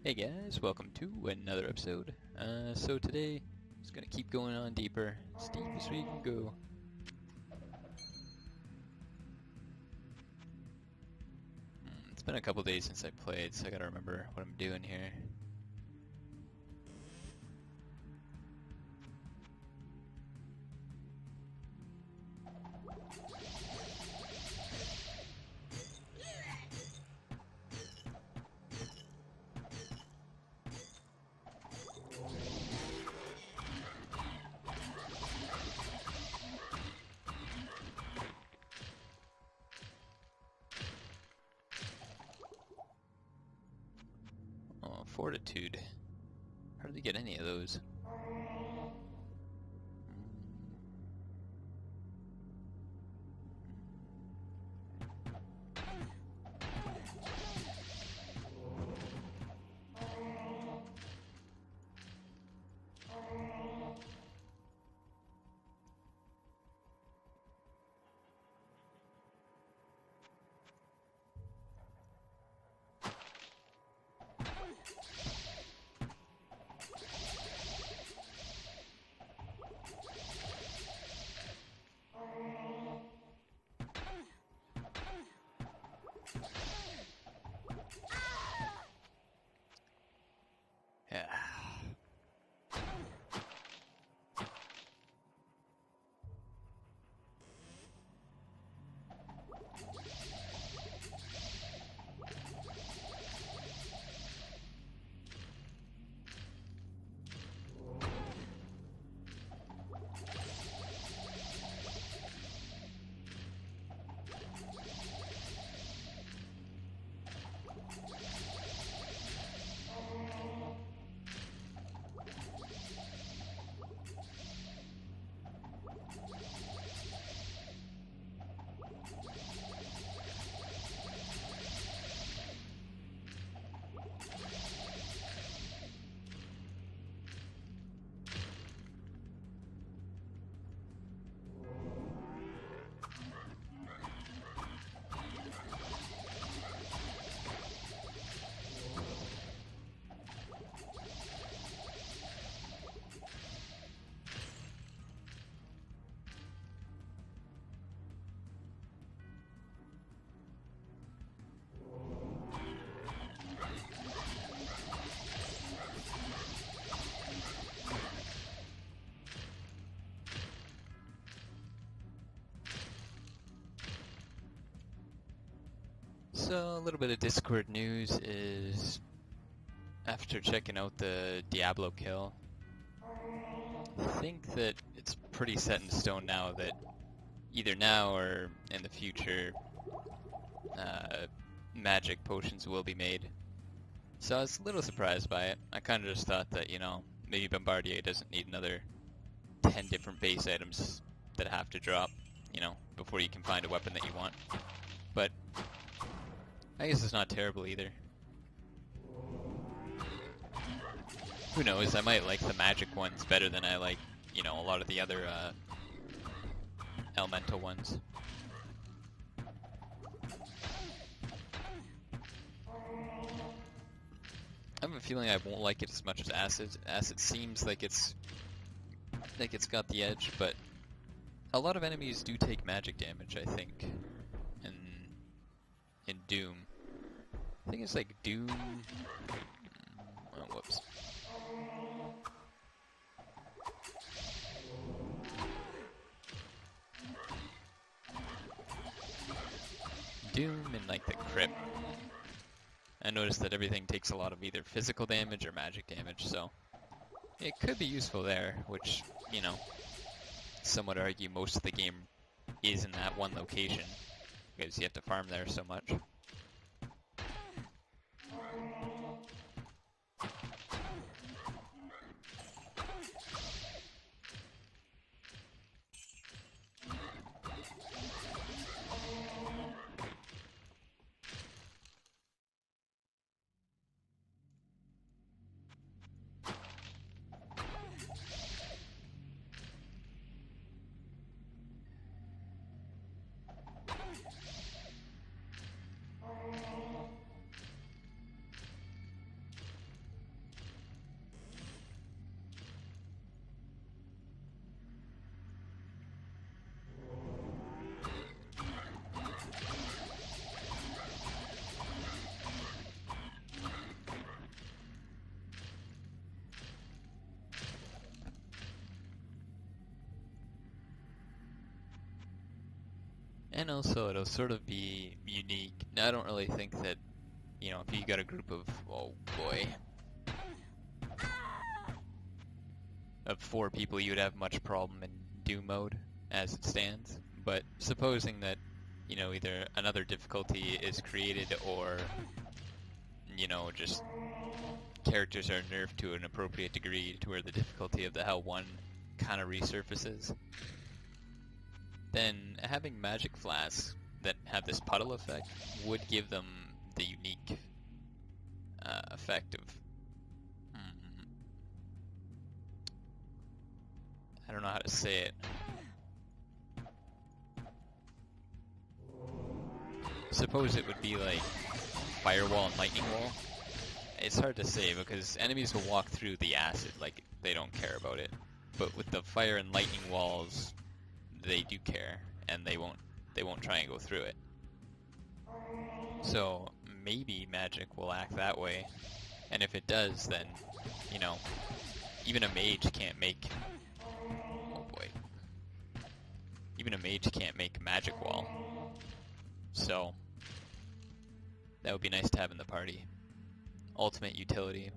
Hey guys, welcome to another episode. So today, just gonna keep going on deeper, as deep as we can go. It's been a couple days since I played, so I gotta remember what I'm doing here. Oh, fortitude. Hardly get any of those. Yeah. So, a little bit of Discord news is, after checking out the Diablo kill, I think that it's pretty set in stone now that either now or in the future, magic potions will be made. So I was a little surprised by it. I kind of just thought that, maybe Bombardier doesn't need another 10 different base items that have to drop, before you can find a weapon that you want. But I guess it's not terrible either. Who knows, I might like the magic ones better than I like, a lot of the other elemental ones. I have a feeling I won't like it as much as acid. Acid seems like it's got the edge, but a lot of enemies do take magic damage, I think, in Doom. I think it's like Doom. Oh, whoops. Doom and like the Crypt. I noticed that everything takes a lot of either physical damage or magic damage, so it could be useful there, which, some would argue most of the game is in that one location, because you have to farm there so much. And also it'll sort of be unique. Now, I don't really think that, you know, if you got a group of, oh boy, of 4 people, you would have much problem in Doom mode as it stands. But supposing that, you know, either another difficulty is created or, you know, just characters are nerfed to an appropriate degree to where the difficulty of the Hell 1 kind of resurfaces, then having magic flasks that have this puddle effect would give them the unique effect of, I don't know how to say it. Suppose it would be like firewall and lightning wall. It's hard to say because enemies will walk through the acid like they don't care about it. But with the fire and lightning walls, they do care, and they won't try and go through it. So maybe magic will act that way, and if it does, then, you know, even a mage can't make, oh boy, even a mage can't make magic wall. So that would be nice to have in the party. Ultimate utility.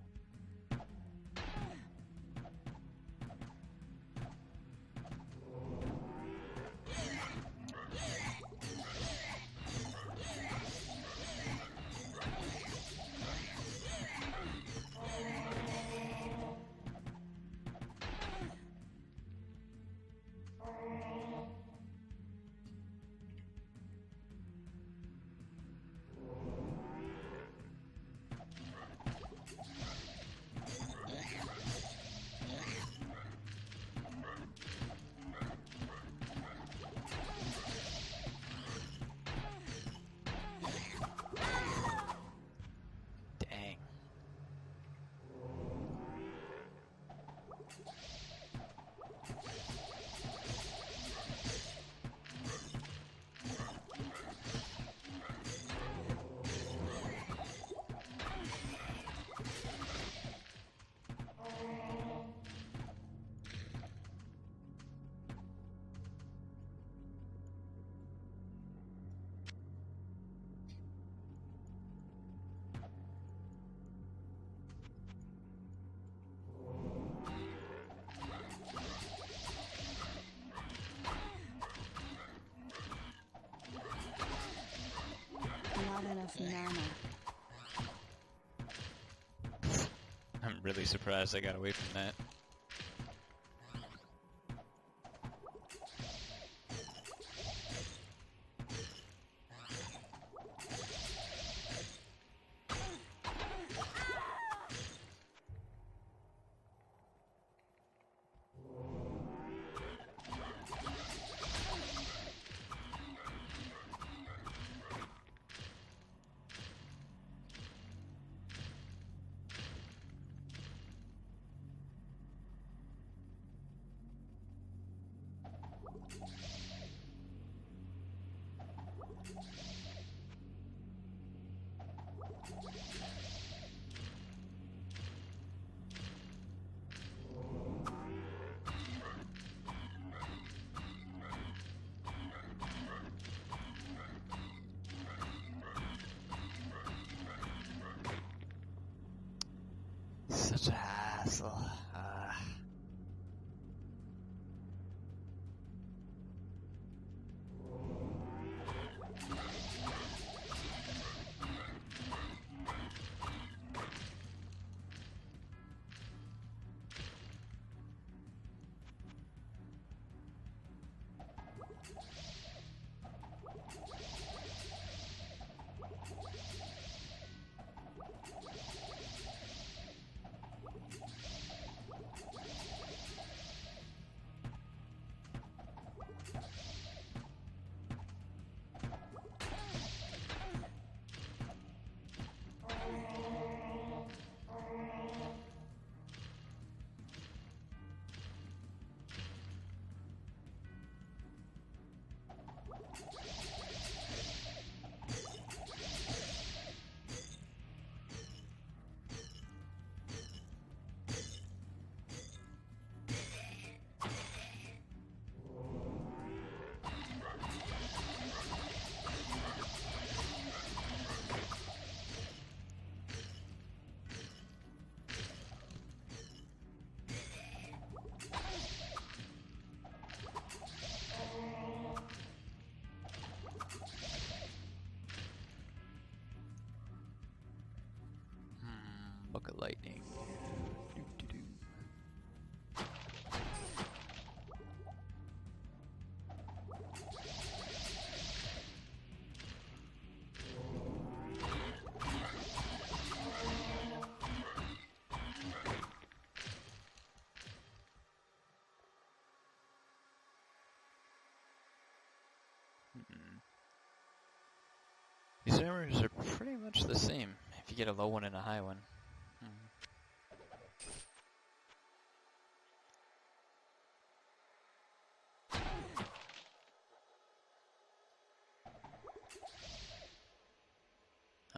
Not enough mana. I'm really surprised I got away from that. Such a hassle. Book of lightning. These armors are pretty much the same if you get a low one and a high one.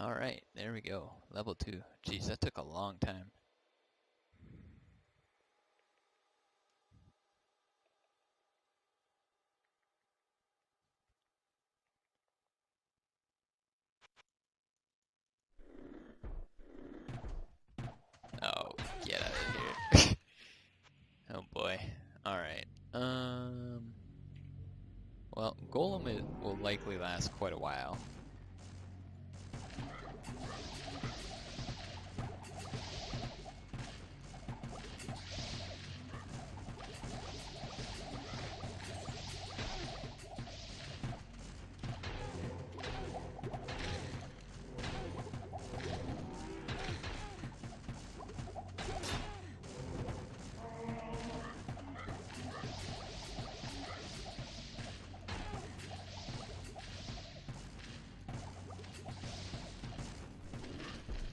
Alright, there we go. Level 2. Jeez, that took a long time. Oh, get out of here. Oh boy. Alright. Well, Golem will likely last quite a while.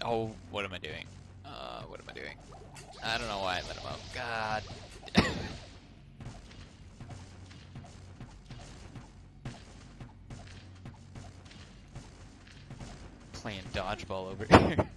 Oh, what am I doing? What am I doing? I don't know why I let him out. God. Playing dodgeball over here.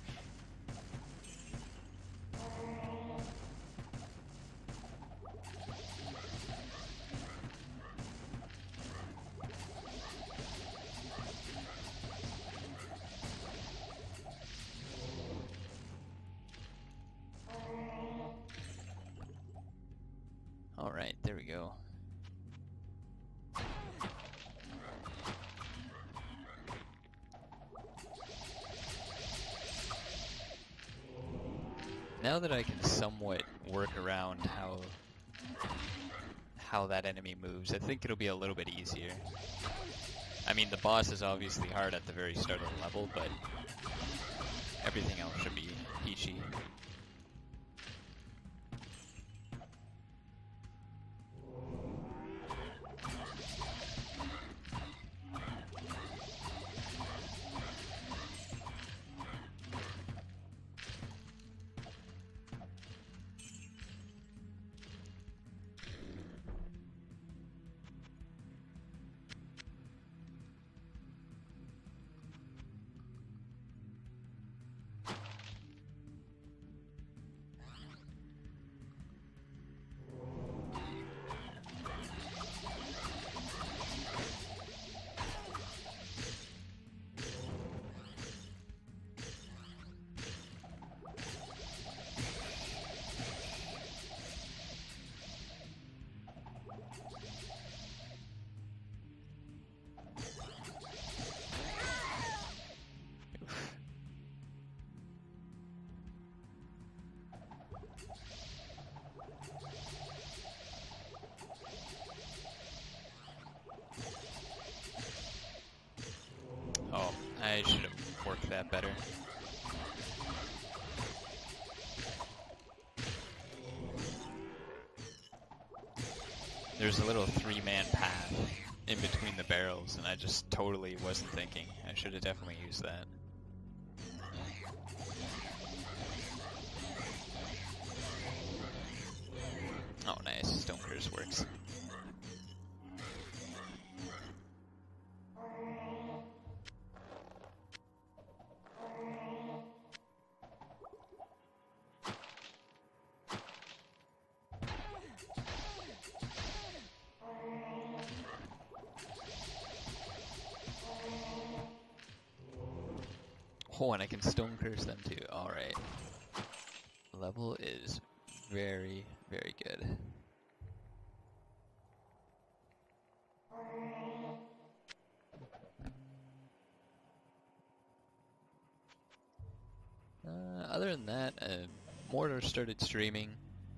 Alright, there we go. Now that I can somewhat work around how that enemy moves, I think it'll be a little bit easier. I mean, the boss is obviously hard at the very start of the level, but everything else should be peachy. Oh, I should have worked that better. There's a little 3-man path in between the barrels, and I just totally wasn't thinking. I should have definitely used that. Oh, nice. Stone Curse works. Oh, and I can Stone Curse them too. Alright. Level is very, very good. Other than that, Mortar started streaming,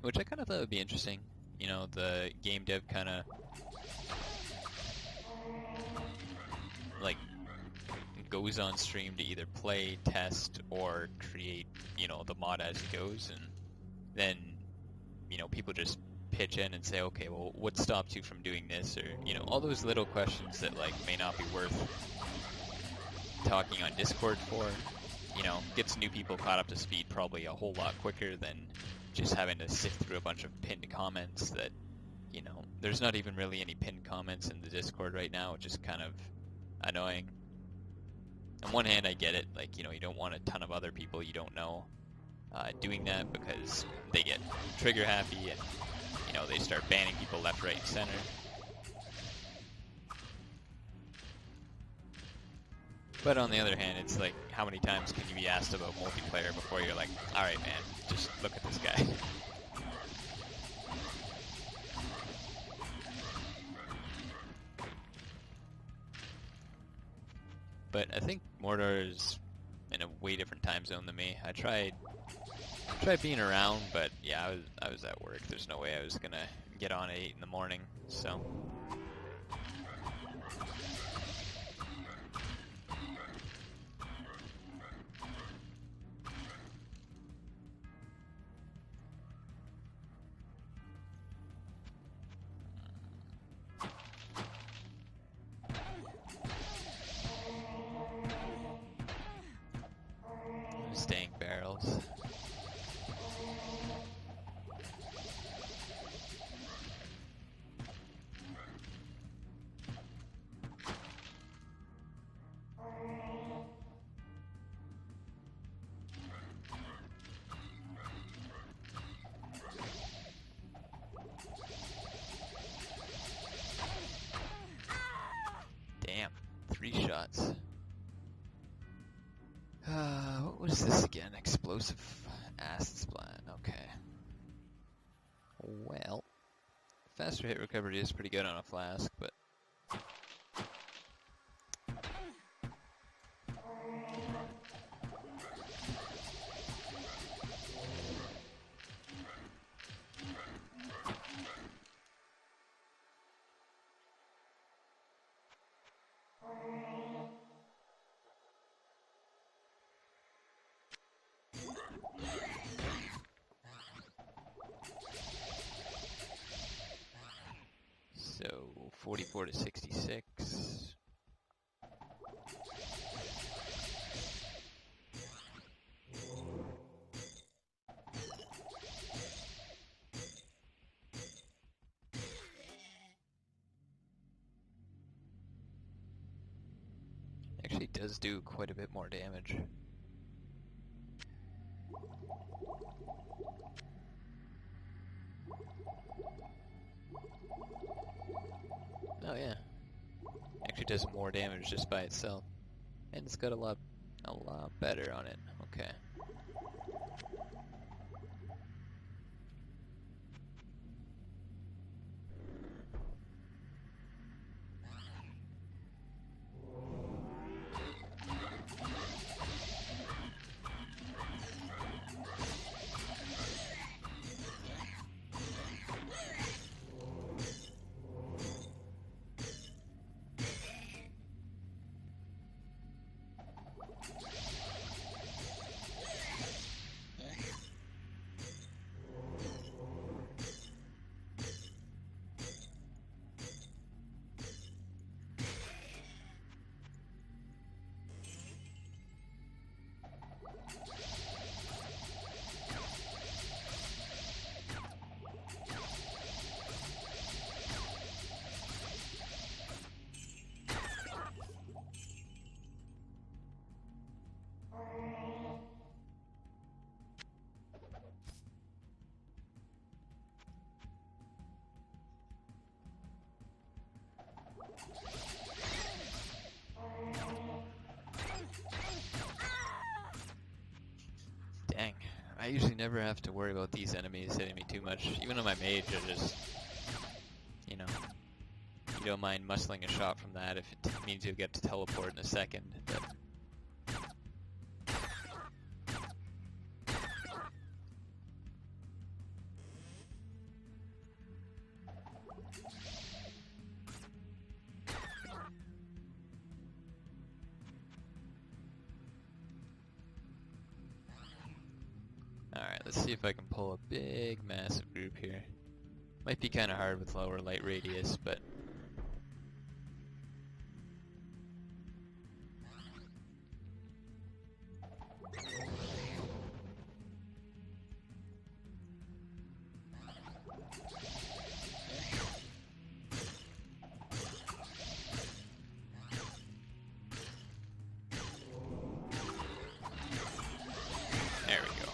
which I kind of thought would be interesting. You know, the game dev kind of like goes on stream to either play, test, or create, you know, the mod as it goes, and then, you know, people just pitch in and say, okay, well, what stops you from doing this, or, you know, all those little questions that like may not be worth talking on Discord for, you know, gets new people caught up to speed probably a whole lot quicker than just having to sift through a bunch of pinned comments that, you know, there's not even really any pinned comments in the Discord right now, which is kind of annoying. On one hand, I get it, like, you know, you don't want a ton of other people you don't know doing that because they get trigger happy and, you know, they start banning people left, right, and center. But on the other hand, it's like, how many times can you be asked about multiplayer before you're like, alright man, just look at this guy. But I think Mordor is in a way different time zone than me. I tried being around, but yeah, I was at work. There's no way I was gonna get on at 8 in the morning, so. Staying barrels. Damn, 3 shots. What is this again? Explosive acid splat. Okay. Well, faster hit recovery is pretty good on a flask, but so 44 to 66. Actually does do quite a bit more damage. Oh yeah, actually does more damage just by itself, and it's got a lot better on it. Okay. Dang, I usually never have to worry about these enemies hitting me too much. Even on my mage, I just, you know, you don't mind muscling a shot from that if it means you'll get to teleport in a second. But Alright, let's see if I can pull a big, massive group here. Might be kind of hard with lower light radius, but... There we go.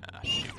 Ah, shoot.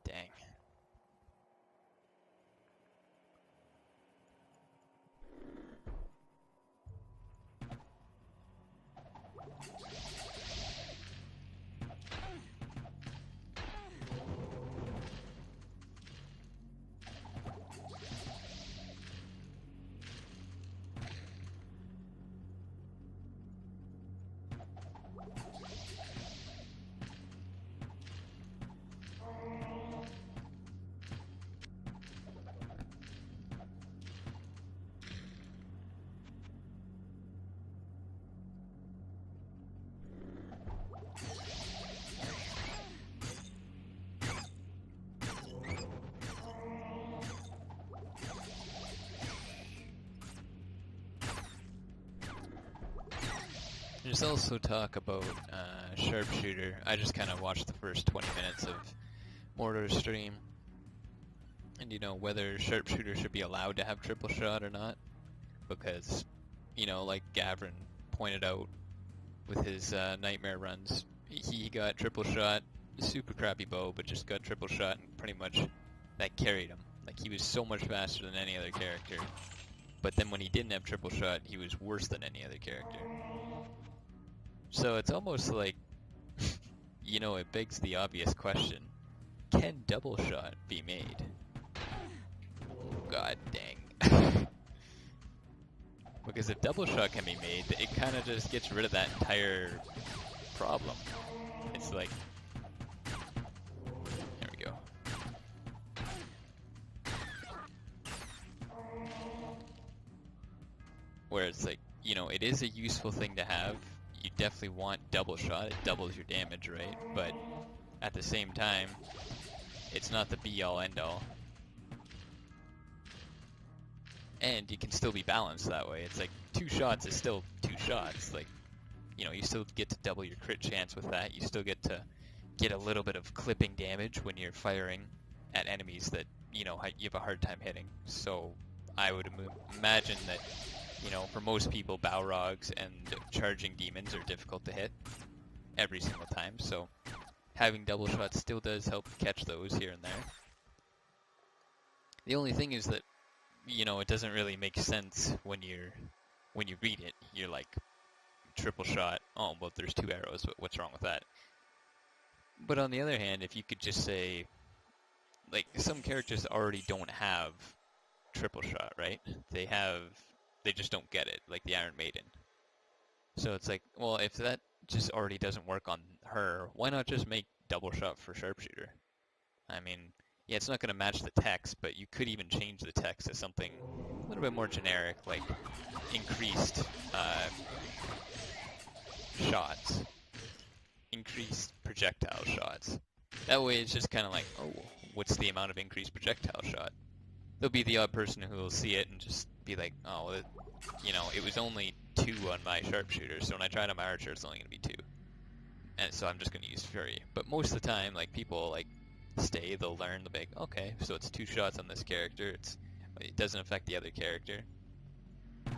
Dang. There's also talk about Sharpshooter. I just kind of watched the first 20 minutes of Mortar's stream. And you know, whether Sharpshooter should be allowed to have triple shot or not. Because, you know, like Gavrin pointed out with his nightmare runs, he got triple shot, super crappy bow, but just got triple shot and pretty much that carried him. Like, he was so much faster than any other character. But then when he didn't have triple shot, he was worse than any other character. So it's almost like, you know, it begs the obvious question. Can double shot be made? God dang. Because if double shot can be made, it kind of just gets rid of that entire problem. It's like... There we go. Where it's like, you know, it is a useful thing to have. You definitely want double shot, it doubles your damage, right? But at the same time, it's not the be-all end-all. And you can still be balanced that way. It's like 2 shots is still 2 shots. Like, you know, you still get to double your crit chance with that. You still get to get a little bit of clipping damage when you're firing at enemies that, you know, you have a hard time hitting. So I would imagine that, you know, for most people, Balrogs and charging demons are difficult to hit every single time. So having double shots still does help catch those here and there. The only thing is that, you know, it doesn't really make sense when you read it. You're like, triple shot, oh, well, there's 2 arrows, but what's wrong with that? But on the other hand, if you could just say, like, some characters already don't have triple shot, right? They just don't get it, like the Iron Maiden. So it's like, well, if that just already doesn't work on her, why not just make double shot for Sharpshooter? I mean, yeah, it's not going to match the text, but you could even change the text to something a little bit more generic, like increased shots. projectile shots. That way it's just kind of like, oh, what's the amount of increased projectile shot? There'll be the odd person who will see it and just be like, oh, it was only 2 on my sharpshooter, so when I try it on my archer, it's only going to be 2. And so I'm just going to use Fury. But most of the time, like, people, like, they'll learn, they'll be like, okay, so it's 2 shots on this character, it doesn't affect the other character. I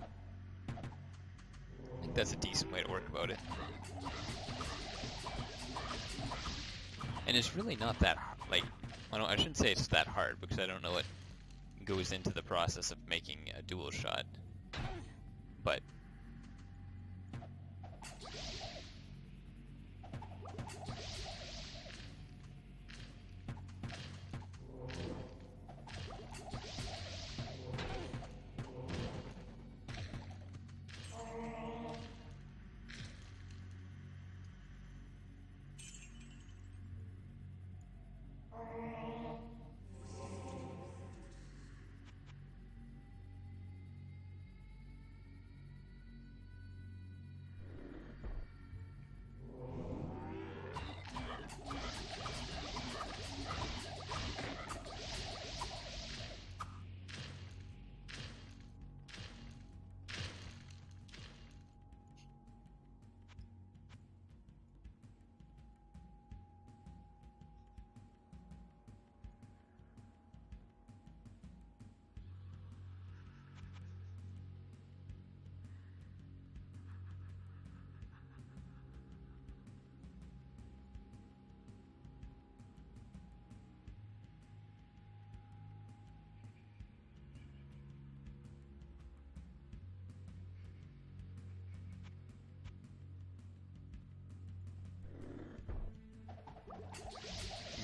think that's a decent way to work about it. And it's really not that, like, I shouldn't say it's that hard, because I don't know what goes into the process of making a dual shot. But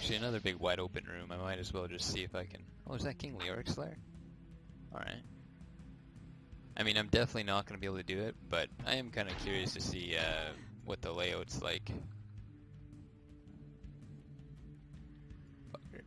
actually, another big wide open room. I might as well just see if I can... Oh, is that King Leoric's lair? Alright. I mean, I'm definitely not going to be able to do it, but I am kind of curious to see what the layout's like. Fucker.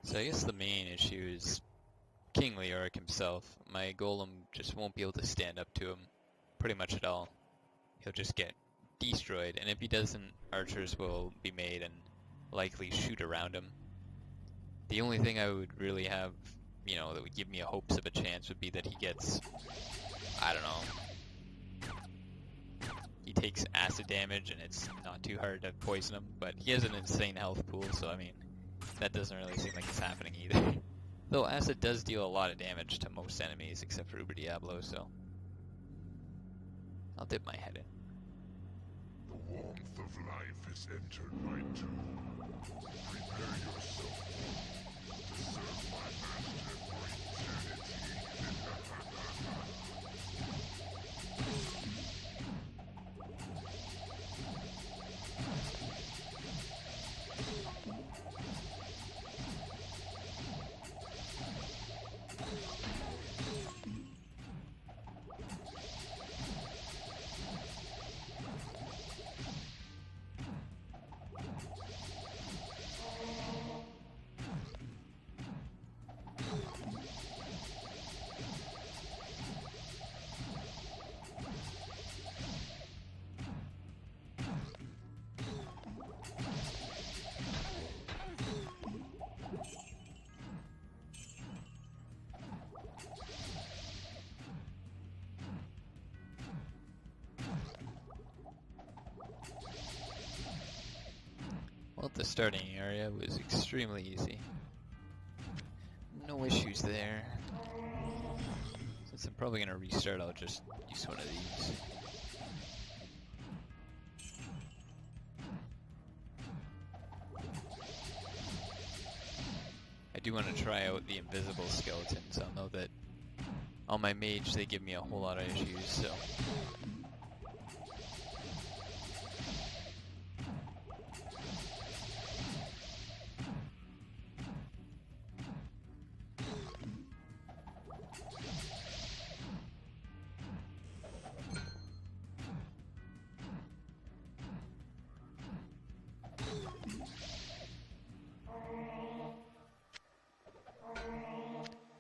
So I guess the main issue is King Leoric himself. My golem just won't be able to stand up to him pretty much at all. He'll just get destroyed, and if he doesn't, archers will be made and likely shoot around him. The only thing I would really have, that would give me a hopes of a chance would be that he gets, I don't know, he takes acid damage and it's not too hard to poison him, but he has an insane health pool, so I mean, that doesn't really seem like it's happening either. Though acid does deal a lot of damage to most enemies except for Uber Diablo, so I'll dip my head in. The warmth of life has entered my tomb. Prepare yourself to serve my master for eternity. Well, the starting area was extremely easy. No issues there. Since I'm probably going to restart, I'll just use one of these. I do want to try out the invisible skeletons. I'll know that on my mage they give me a whole lot of issues, so...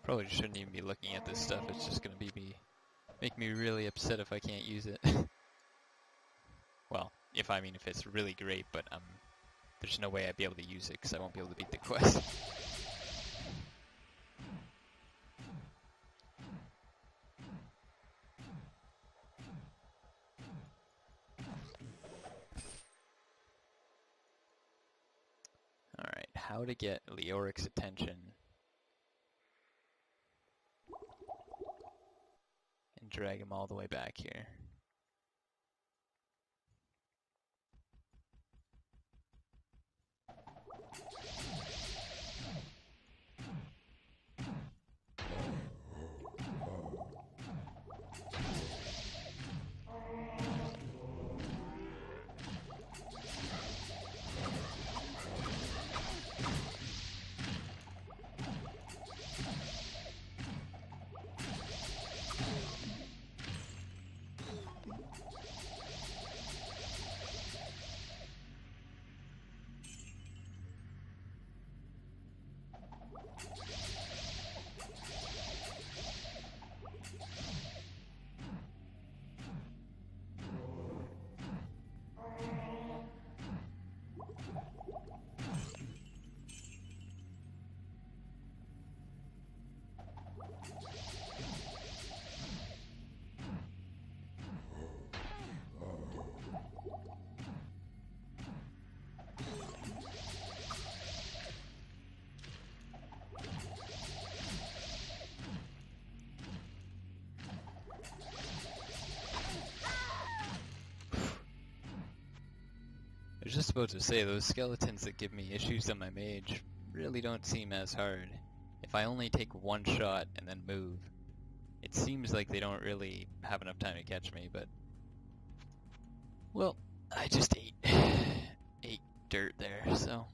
Probably shouldn't even be looking at this stuff. It's just gonna make me really upset if I can't use it. Well, if it's really great, but there's no way I'd be able to use it because I won't be able to beat the quest. Alright, how to get Leoric's attention and drag him all the way back here. I was just about to say, those skeletons that give me issues on my mage really don't seem as hard. If I only take one shot and then move, it seems like they don't really have enough time to catch me, but... Well, I just ate dirt there, so...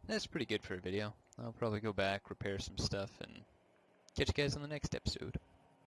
That's pretty good for a video. I'll probably go back, repair some stuff, and catch you guys on the next episode.